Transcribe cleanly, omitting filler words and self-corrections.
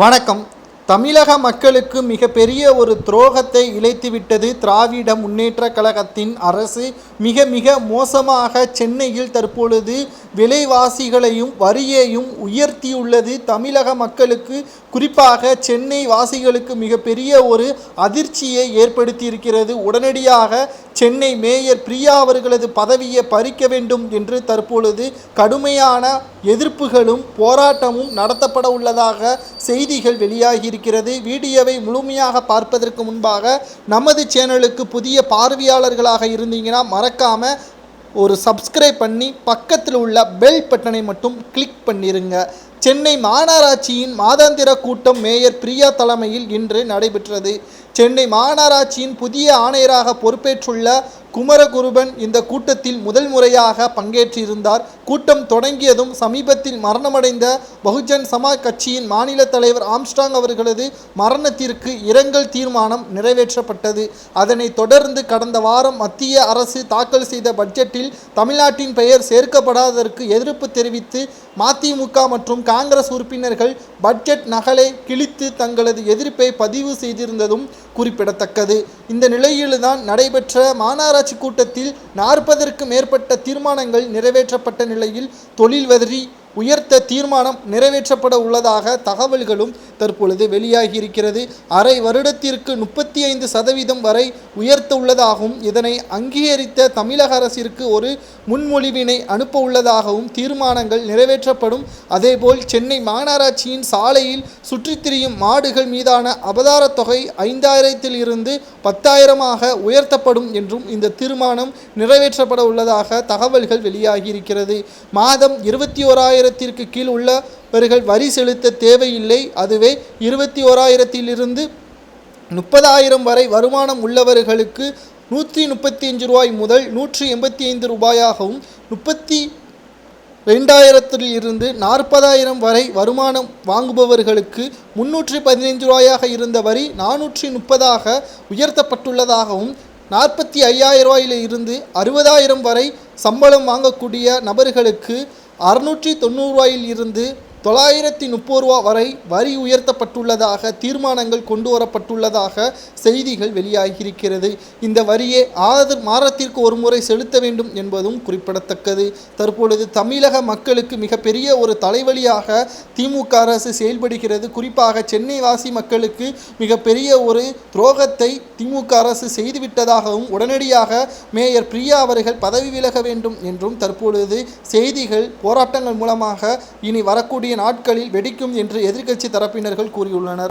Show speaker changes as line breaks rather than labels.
வணக்கம். தமிழக மக்களுக்கு மிகப்பெரிய ஒரு துரோகத்தை இழைத்துவிட்டது திராவிட முன்னேற்றக் கழகத்தின் அரசு. மிக மிக மோசமாக சென்னையில் தற்பொழுது விலைவாசிகளையும் வரியையும் உயர்த்தியுள்ளது. தமிழக மக்களுக்கு, குறிப்பாக சென்னை வாசிகளுக்கு மிகப்பெரிய ஒரு அதிர்ச்சியை ஏற்படுத்தியிருக்கிறது. உடனடியாக சென்னை மேயர் பிரியா அவர்களது பதவியை பறிக்க வேண்டும் என்று தற்பொழுது கடுமையான எதிர்ப்புகளும் போராட்டமும் நடத்தப்பட உள்ளதாக செய்திகள் வெளியாகியிருக்கிறது. வீடியோவை முழுமையாக பார்ப்பதற்கு முன்பாக நமது சேனலுக்கு புதிய பார்வையாளர்களாக இருந்தீங்கன்னா மறக்காமல் ஒரு சப்ஸ்கிரைப் பண்ணி பக்கத்தில் உள்ள பெல் பட்டனை மட்டும் கிளிக் பண்ணிருங்க. சென்னை மாநகராட்சியின் மாதாந்திர கூட்டம் மேயர் பிரியா தலைமையில் இன்று நடைபெற்றது. சென்னை மாநகராட்சியின் புதிய ஆணையராக பொறுப்பேற்றுள்ள குமரகுருபன் இந்த கூட்டத்தில் முதல் முறையாக பங்கேற்றிருந்தார். கூட்டம் தொடங்கியதும் சமீபத்தில் மரணமடைந்த பகுஜன் சமாஜ் கட்சியின் மாநில தலைவர் ஆம்ஸ்ட்ராங் அவர்களது மரணத்திற்கு இரங்கல் தீர்மானம் நிறைவேற்றப்பட்டது. அதனைத் தொடர்ந்து கடந்த வாரம் மத்திய அரசு தாக்கல் செய்த பட்ஜெட்டில் தமிழ்நாட்டின் பெயர் சேர்க்கப்படாததற்கு எதிர்ப்பு தெரிவித்து மதிமுக மற்றும் காங்கிரஸ் உறுப்பினர்கள் பட்ஜெட் நகலை கிழித்து தங்களது எதிர்ப்பை பதிவு செய்திருந்ததும் குறிப்பிடத்தக்கது. இந்த நிலையில்தான் நடைபெற்ற மாநகராட்சி கூட்டத்தில் 40க்கும் மேற்பட்ட தீர்மானங்கள் நிறைவேற்றப்பட்ட நிலையில் தொழில் வரி உயர்த்த தீர்மானம் நிறைவேற்றப்பட உள்ளதாக தகவல்களும் தற்பொழுது வெளியாகியிருக்கிறது. அரை வருடத்திற்கு 35% வரை உயர்த்த உள்ளதாகவும் இதனை அங்கீகரித்த தமிழக அரசிற்கு ஒரு முன்மொழிவினை அனுப்ப உள்ளதாகவும் தீர்மானங்கள் நிறைவேற்றப்படும். அதேபோல் சென்னை மாநகராட்சியின் சாலையில் சுற்றித் திரியும் மாடுகள் மீதான அபராத தொகை 5000 இருந்து 10,000 உயர்த்தப்படும் என்றும் இந்த தீர்மானம் நிறைவேற்றப்பட உள்ளதாக தகவல்கள் வெளியாகியிருக்கிறது. மாதம் 21,000 கீழ் உள்ளவர்கள் வரி செலுத்த தேவையில்லை. அதுவே 21,000 இருந்து 30,000 வரை வருமானம் உள்ளவர்களுக்கு 135 ரூபாய் முதல் 185 ரூபாயாகவும், 32,000 இருந்து 40,000 வரை வருமானம் வாங்குபவர்களுக்கு 315 ரூபாயாக இருந்த வரி 430 உயர்த்தப்பட்டுள்ளதாகவும், 45,000 இருந்து 60,000 வரை சம்பளம் வாங்கக்கூடிய நபர்களுக்கு 690 இருந்து 930 வரை வரி உயர்த்தப்பட்டுள்ளதாக தீர்மானங்கள் கொண்டு வரப்பட்டுள்ளதாக செய்திகள் வெளியாகியிருக்கிறது. இந்த வரியை 6 மாதத்திற்கு ஒரு முறை செலுத்த வேண்டும் என்பதும் குறிப்பிடத்தக்கது. தற்பொழுது தமிழக மக்களுக்கு மிகப்பெரிய ஒரு தலைவலியாக திமுக அரசு செயல்படுகிறது. குறிப்பாக சென்னை வாசி மக்களுக்கு மிகப்பெரிய ஒரு துரோகத்தை திமுக அரசு செய்துவிட்டதாகவும், உடனடியாக மேயர் பிரியா அவர்கள் பதவி விலக வேண்டும் என்றும் தற்பொழுது செய்திகள் போராட்டங்கள் மூலமாக இனி வரக்கூடிய நாட்களில் வெடிக்கும் என்று எதிர்க்கட்சி தரப்பினர்கள் கூறியுள்ளனர்.